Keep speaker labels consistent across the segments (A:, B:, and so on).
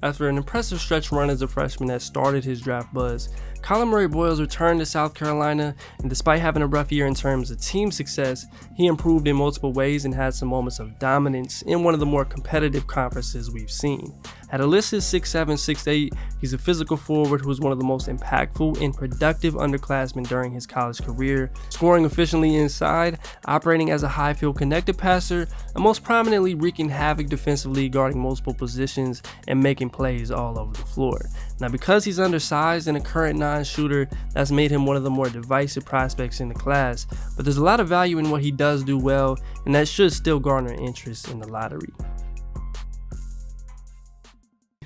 A: After an impressive stretch run as a freshman that started his draft buzz, Collin Murray Boyles returned to South Carolina, and despite having a rough year in terms of team success, he improved in multiple ways and had some moments of dominance in one of the more competitive conferences we've seen. At a listed 6'7", 6'8", he's a physical forward who was one of the most impactful and productive underclassmen during his college career, scoring efficiently inside, operating as a high-field connected passer, and most prominently wreaking havoc defensively, guarding multiple positions and making plays all over the floor. Now, because he's undersized and a current non-shooter, that's made him one of the more divisive prospects in the class, but there's a lot of value in what he does do well, and that should still garner interest in the lottery.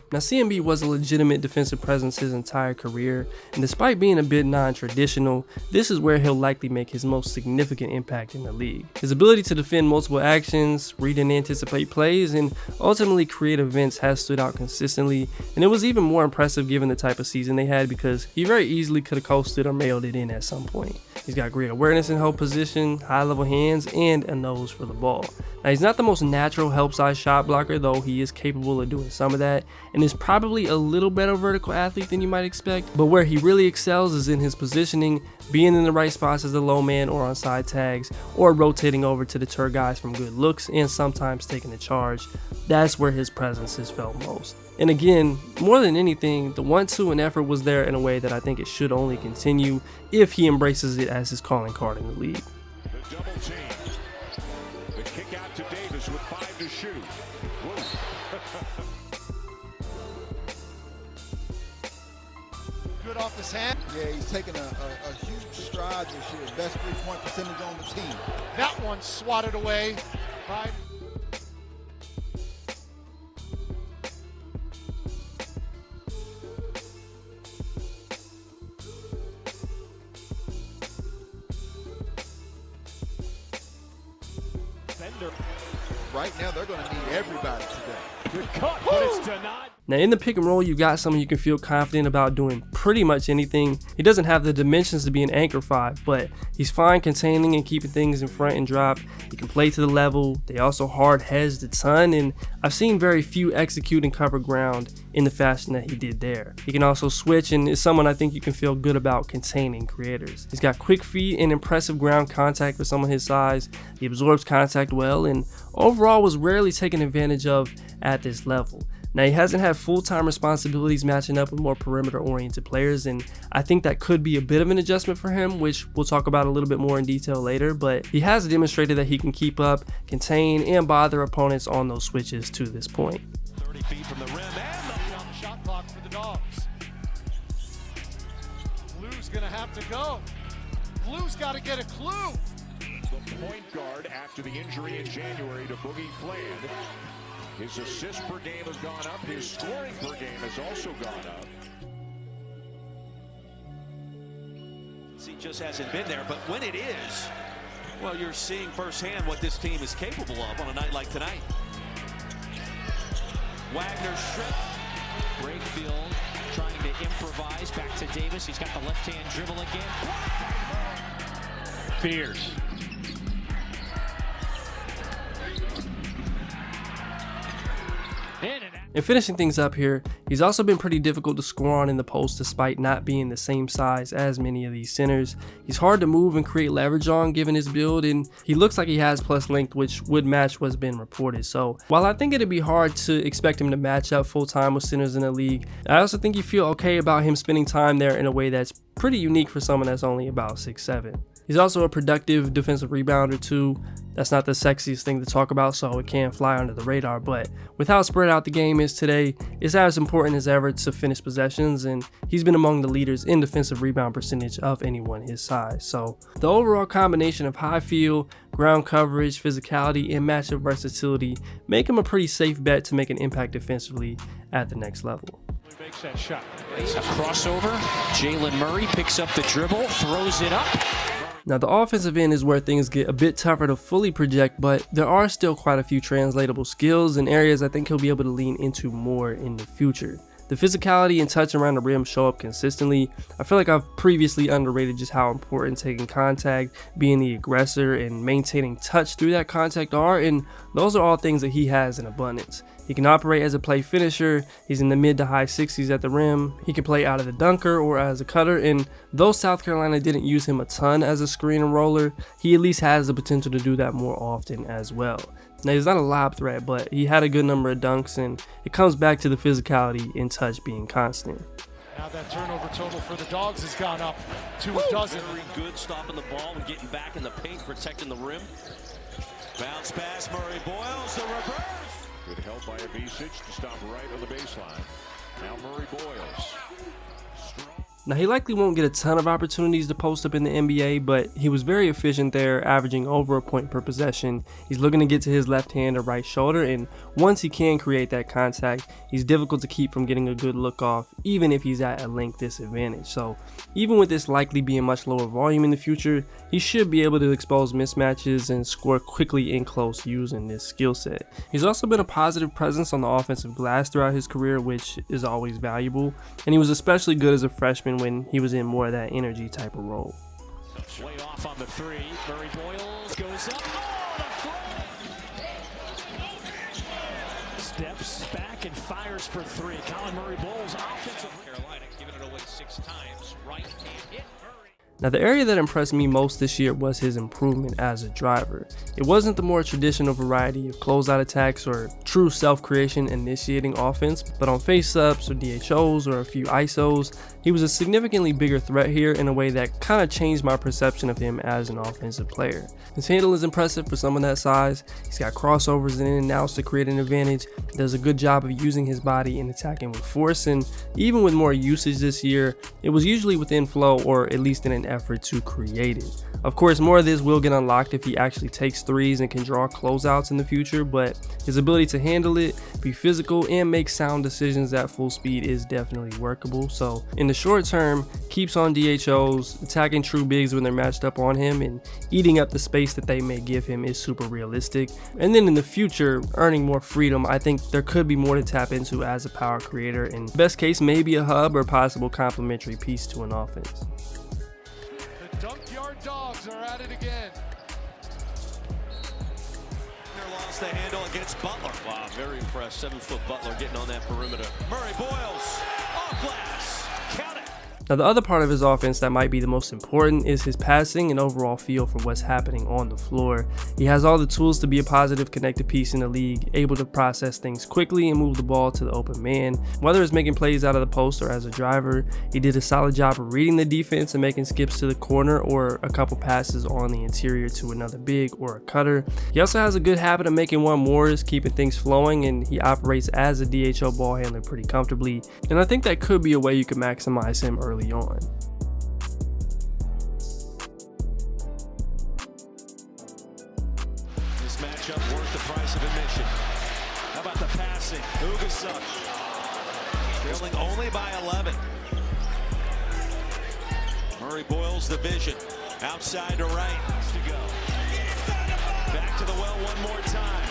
A: Now, CMB was a legitimate defensive presence his entire career, and despite being a bit non-traditional, this is where he'll likely make his most significant impact in the league. His ability to defend multiple actions, read and anticipate plays, and ultimately create events has stood out consistently, and it was even more impressive given the type of season they had because he very easily could have coasted or mailed it in at some point. He's got great awareness in hold position, high-level hands, and a nose for the ball. Now, he's not the most natural help-side shot blocker, though he is capable of doing some of that, and is probably a little better vertical athlete than you might expect, but where he really excels is in his positioning, being in the right spots as a low man or on side tags, or rotating over to deter guys from good looks and sometimes taking the charge. That's where his presence is felt most. And again, more than anything, the 1-2 and effort was there in a way that I think it should only continue if he embraces it as his calling card in the league.
B: The double team. The kick out to Davis with 5 to shoot.
C: Good off his hand. Yeah, he's taking a huge stride this year. Best 3-point percentage on the team.
D: That one swatted away by...
C: Right now, they're going to need everybody today.
B: Good cut, but it's denied.
A: Now, in the pick and roll, you got someone you can feel confident about doing pretty much anything. He doesn't have the dimensions to be an anchor 5, but he's fine containing and keeping things in front and drop. He can play to the level. They also hard hedged a ton, and I've seen very few execute and cover ground in the fashion that he did there. He can also switch and is someone I think you can feel good about containing creators. He's got quick feet and impressive ground contact for someone his size. He absorbs contact well and overall was rarely taken advantage of at this level. Now, he hasn't had full-time responsibilities matching up with more perimeter-oriented players, and I think that could be a bit of an adjustment for him, which we'll talk about a little bit more in detail later, but he has demonstrated that he can keep up, contain, and bother opponents on those switches to this point.
B: 30 feet from the rim and
D: on the shot clock for the Dogs. Blue's gonna have to go. Blue's got to get a clue.
B: the point guard after the injury in January to Boogie Fland. His assists per game has gone up. His scoring per game has also gone up.
E: He just hasn't been there, but when it is, well, you're seeing firsthand what this team is capable of on a night like tonight. Wagner strip.
F: Brakefield trying to improvise. Back to Davis. He's got the left-hand dribble again.
B: Fierce.
A: And finishing things up here, he's also been pretty difficult to score on in the post despite not being the same size as many of these centers. He's hard to move and create leverage on given his build, and he looks like he has plus length, which would match what's been reported. So while I think it'd be hard to expect him to match up full time with centers in the league, I also think you feel okay about him spending time there in a way that's pretty unique for someone that's only about 6'7". He's also a productive defensive rebounder too. That's not the sexiest thing to talk about, so it can fly under the radar, but with how spread out the game is today, it's as important as ever to finish possessions, and he's been among the leaders in defensive rebound percentage of anyone his size. So the overall combination of high field, ground coverage, physicality, and matchup versatility make him a pretty safe bet to make an impact defensively at the next level.
B: Makes that shot.
F: It's a crossover. Jalen Murray picks up the dribble, throws it up.
A: Now, the offensive end is where things get a bit tougher to fully project, but there are still quite a few translatable skills and areas I think he'll be able to lean into more in the future. The physicality and touch around the rim show up consistently. I feel like I've previously underrated just how important taking contact, being the aggressor, and maintaining touch through that contact are, and those are all things that he has in abundance. He can operate as a play finisher, he's in the mid to high 60s at the rim, he can play out of the dunker or as a cutter, and though South Carolina didn't use him a ton as a screen and roller, he at least has the potential to do that more often as well. Now he's not a lob threat, but he had a good number of dunks, and it comes back to the physicality and touch being constant.
D: Now that turnover total for the Dogs has gone up to a dozen.
E: Very good stopping the ball and getting back in the paint, protecting the rim. Bounce pass, Murray Boyles, the reverse.
B: Good help by Avicic to stop right on the baseline. Now Murray Boyles.
A: Now he likely won't get a ton of opportunities to post up in the NBA, but he was very efficient there, averaging over a point per possession. He's looking to get to his left hand or right shoulder, and once he can create that contact, he's difficult to keep from getting a good look off, even if he's at a length disadvantage. So even with this likely being much lower volume in the future, he should be able to expose mismatches and score quickly in close using this skill set. He's also been a positive presence on the offensive glass throughout his career, which is always valuable, and he was especially good as a freshman when he was in more of that energy type of role.
F: Way off on the three. Murray Boyles goes up. Oh, the steps back and fires for three. Collin Murray Boyles, offensive.
E: Carolina giving it away 6 times. Right hand hit.
A: Now the area that impressed me most this year was his improvement as a driver. It wasn't the more traditional variety of closeout attacks or true self-creation initiating offense, but on face-ups or DHOs or a few ISOs, he was a significantly bigger threat here in a way that kind of changed my perception of him as an offensive player. His handle is impressive for someone that size. He's got crossovers and in and outs to create an advantage. He does a good job of using his body and attacking with force, and even with more usage this year, it was usually within flow or at least in an effort to create it. Of course, more of this will get unlocked if he actually takes threes and can draw closeouts in the future, but his ability to handle it, be physical, and make sound decisions at full speed is definitely workable. So in the short term, keeps on DHOs, attacking true bigs when they're matched up on him, and eating up the space that they may give him is super realistic. And then in the future, earning more freedom, I think there could be more to tap into as a power creator, and best case maybe a hub or possible complementary piece to an offense.
D: Dunkyard Dogs are at it again.
E: They lost the handle against Butler. Wow, very impressed. 7-foot Butler getting on that perimeter. Murray Boyles off glass. Count it.
A: Now the other part of his offense that might be the most important is his passing and overall feel for what's happening on the floor. He has all the tools to be a positive connected piece in the league, able to process things quickly and move the ball to the open man. Whether it's making plays out of the post or as a driver, he did a solid job of reading the defense and making skips to the corner or a couple passes on the interior to another big or a cutter. He also has a good habit of making one-mores, keeping things flowing, and he operates as a DHO ball handler pretty comfortably, and I think that could be a way you could maximize him early on.
E: This matchup worth the price of admission. How about the passing? Ugasuk trailing only by 11. Murray Boyles the vision. Outside to right. To go. Back to the well one more time.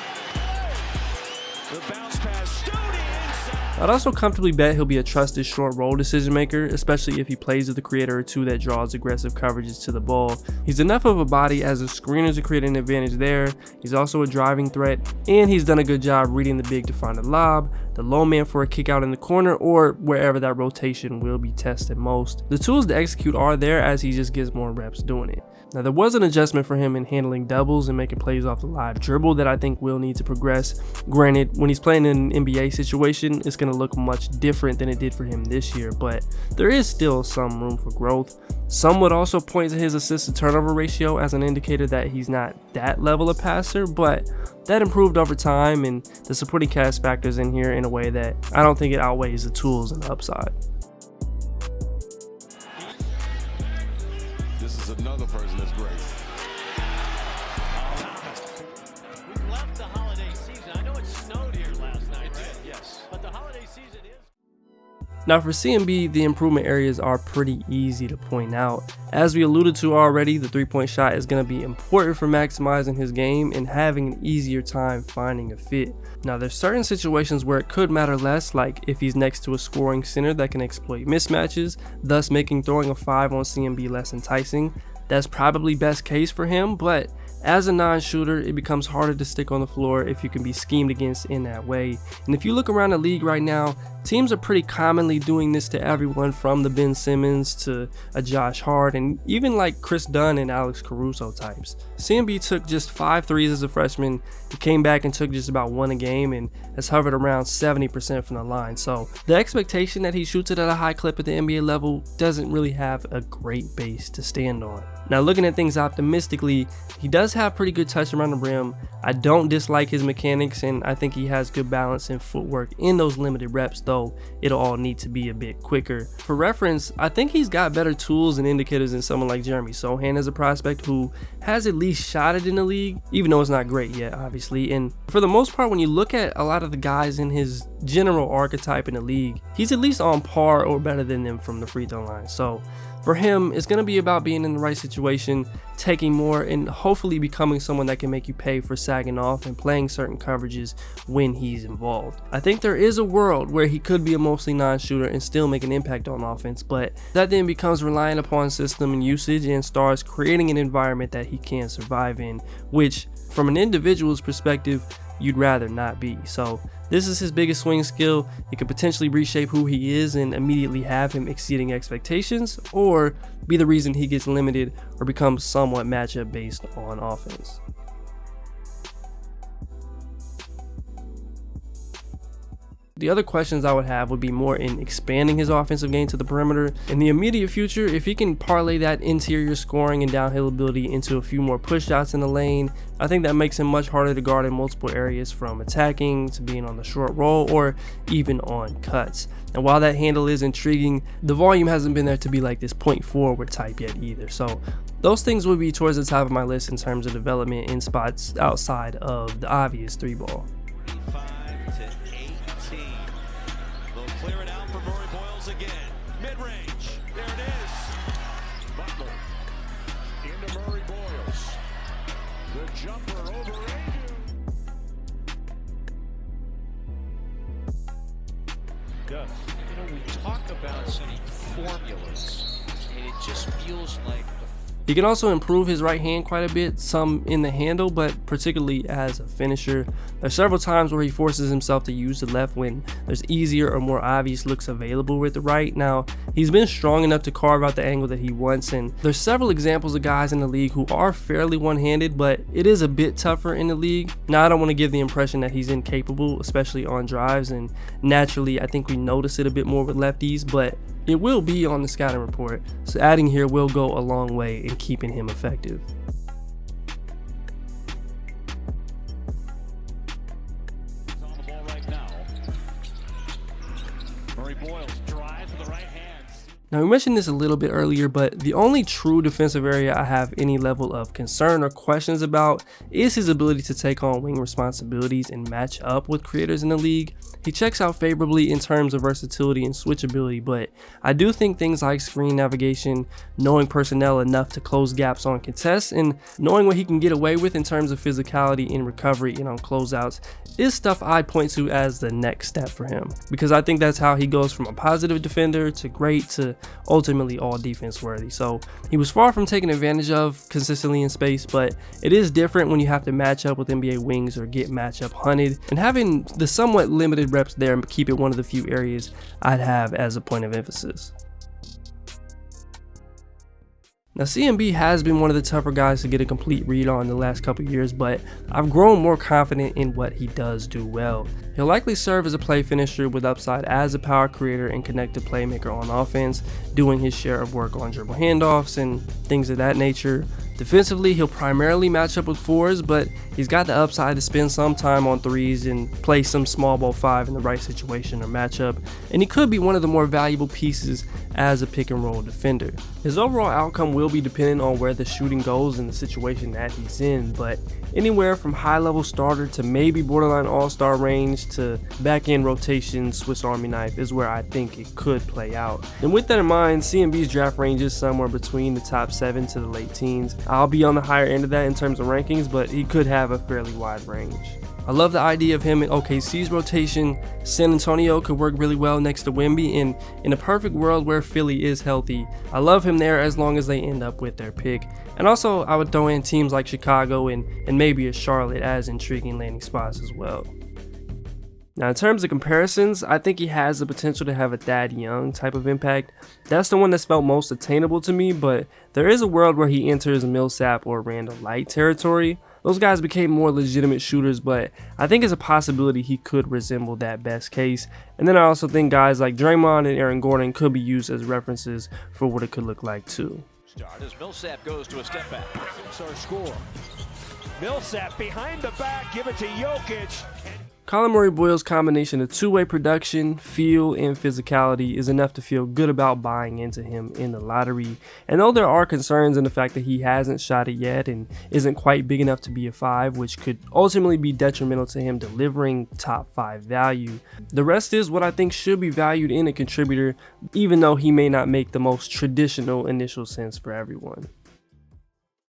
E: The bounce pass. Studi inside.
A: I'd also comfortably bet he'll be a trusted short roll decision maker, especially if he plays with a creator or two that draws aggressive coverages to the ball. He's enough of a body as a screener to create an advantage there. He's also a driving threat, and he's done a good job reading the big to find a lob, the low man for a kick out in the corner, or wherever that rotation will be tested most. The tools to execute are there as he just gets more reps doing it. Now there was an adjustment for him in handling doubles and making plays off the live dribble that I think will need to progress. Granted, when he's playing in an NBA situation, it's going to look much different than it did for him this year, but there is still some room for growth. Some would also point to his assist to turnover ratio as an indicator that he's not that level of passer, but that improved over time, and the supporting cast factors in here in a way that I don't think it outweighs the tools and the upside.
B: This is another person that's great.
F: We've left the holiday season. I know it snowed here last night, right? Yes. But the holiday season is...
A: Now for CMB, the improvement areas are pretty easy to point out. As we alluded to already, the 3-point shot is going to be important for maximizing his game and having an easier time finding a fit. Now there's certain situations where it could matter less, like if he's next to a scoring center that can exploit mismatches, thus making throwing a 5 on CMB less enticing. That's probably best case for him, but as a non-shooter, it becomes harder to stick on the floor if you can be schemed against in that way. And if you look around the league right now, teams are pretty commonly doing this to everyone from the Ben Simmons to a Josh Hart and even like Chris Dunn and Alex Caruso types. CMB took just 5 threes as a freshman. He came back and took just about 1 a game and has hovered around 70% from the line. So the expectation that he shoots it at a high clip at the NBA level doesn't really have a great base to stand on. Now looking at things optimistically, he does have pretty good touch around the rim. I don't dislike his mechanics, and I think he has good balance and footwork in those limited reps, though it'll all need to be a bit quicker. For reference, I think he's got better tools and indicators than someone like Jeremy Sochan as a prospect who has at least shot it in the league, even though it's not great yet, obviously. And for the most part, when you look at a lot of the guys in his general archetype in the league, he's at least on par or better than them from the free throw line. So for him, it's going to be about being in the right situation, taking more, and hopefully becoming someone that can make you pay for sagging off and playing certain coverages when he's involved. I think there is a world where he could be a mostly non-shooter and still make an impact on offense, but that then becomes reliant upon system and usage and starts creating an environment that he can survive in, which from an individual's perspective, you'd rather not be. So this is his biggest swing skill. It could potentially reshape who he is and immediately have him exceeding expectations, or be the reason he gets limited or becomes somewhat matchup based on offense. The other questions I would have would be more in expanding his offensive game to the perimeter. In the immediate future, if he can parlay that interior scoring and downhill ability into a few more push shots in the lane, I think that makes him much harder to guard in multiple areas, from attacking to being on the short roll or even on cuts. And while that handle is intriguing, the volume hasn't been there to be like this point forward type yet either. So those things would be towards the top of my list in terms of development in spots outside of the obvious 3-ball.
E: Clear it out for Murray Boyles again. Mid-range. There it is.
B: Butler into Murray Boyles. The jumper over
F: Yes. You know, we talk about some formulas, and it just feels like
A: He can also improve his right hand quite a bit, some in the handle, but particularly as a finisher. There's several times where he forces himself to use the left when there's easier or more obvious looks available with the right. Now, he's been strong enough to carve out the angle that he wants, and there's several examples of guys in the league who are fairly one-handed, but it is a bit tougher in the league. Now, I don't want to give the impression that he's incapable, especially on drives, and naturally, I think we notice it a bit more with lefties, but it will be on the scouting report, so adding here will go a long way in keeping him effective.
B: He's on the ball right now. Murray Boyles drive to the right hand.
A: Now, we mentioned this a little bit earlier, but the only true defensive area I have any level of concern or questions about is his ability to take on wing responsibilities and match up with creators in the league. He checks out favorably in terms of versatility and switchability, but I do think things like screen navigation, knowing personnel enough to close gaps on contests, and knowing what he can get away with in terms of physicality in recovery and on closeouts is stuff I'd point to as the next step for him, because I think that's how he goes from a positive defender to great to ultimately all defense worthy. So he was far from taken advantage of consistently in space, but it is different when you have to match up with NBA wings or get matchup hunted, and having the somewhat limited reps there keep it one of the few areas I'd have as a point of emphasis. Now, CMB has been one of the tougher guys to get a complete read on the last couple years, but I've grown more confident in what he does do well. He'll likely serve as a play finisher with upside as a power creator and connected playmaker on offense, doing his share of work on dribble handoffs and things of that nature. Defensively, he'll primarily match up with 4s, but he's got the upside to spend some time on 3s and play some small ball 5 in the right situation or matchup, and he could be one of the more valuable pieces as a pick and roll defender. His overall outcome will be dependent on where the shooting goes and the situation that he's in, but anywhere from high level starter to maybe borderline all-star range to back end rotation Swiss Army knife is where I think it could play out. And with that in mind, CMB's draft range is somewhere between the top 7 to the late teens. I'll be on the higher end of that in terms of rankings, but he could have a fairly wide range. I love the idea of him in OKC's rotation. San Antonio could work really well next to Wemby, and in a perfect world where Philly is healthy, I love him there as long as they end up with their pick. And also, I would throw in teams like Chicago and maybe a Charlotte as intriguing landing spots as well. Now, in terms of comparisons, I think he has the potential to have a Thad Young type of impact. That's the one that's felt most attainable to me, but there is a world where he enters Millsap or Randall Light territory. Those guys became more legitimate shooters, but I think it's a possibility he could resemble that best case. And then I also think guys like Draymond and Aaron Gordon could be used as references for what it could look like too.
E: Start as Millsap goes to a step back.
B: It's our score.
E: Millsap behind the back, give it to Jokic.
A: Collin Murray Boyles' combination of two-way production, feel, and physicality is enough to feel good about buying into him in the lottery. And though there are concerns in the fact that he hasn't shot it yet and isn't quite big enough to be a 5, which could ultimately be detrimental to him delivering top 5 value, the rest is what I think should be valued in a contributor, even though he may not make the most traditional initial sense for everyone.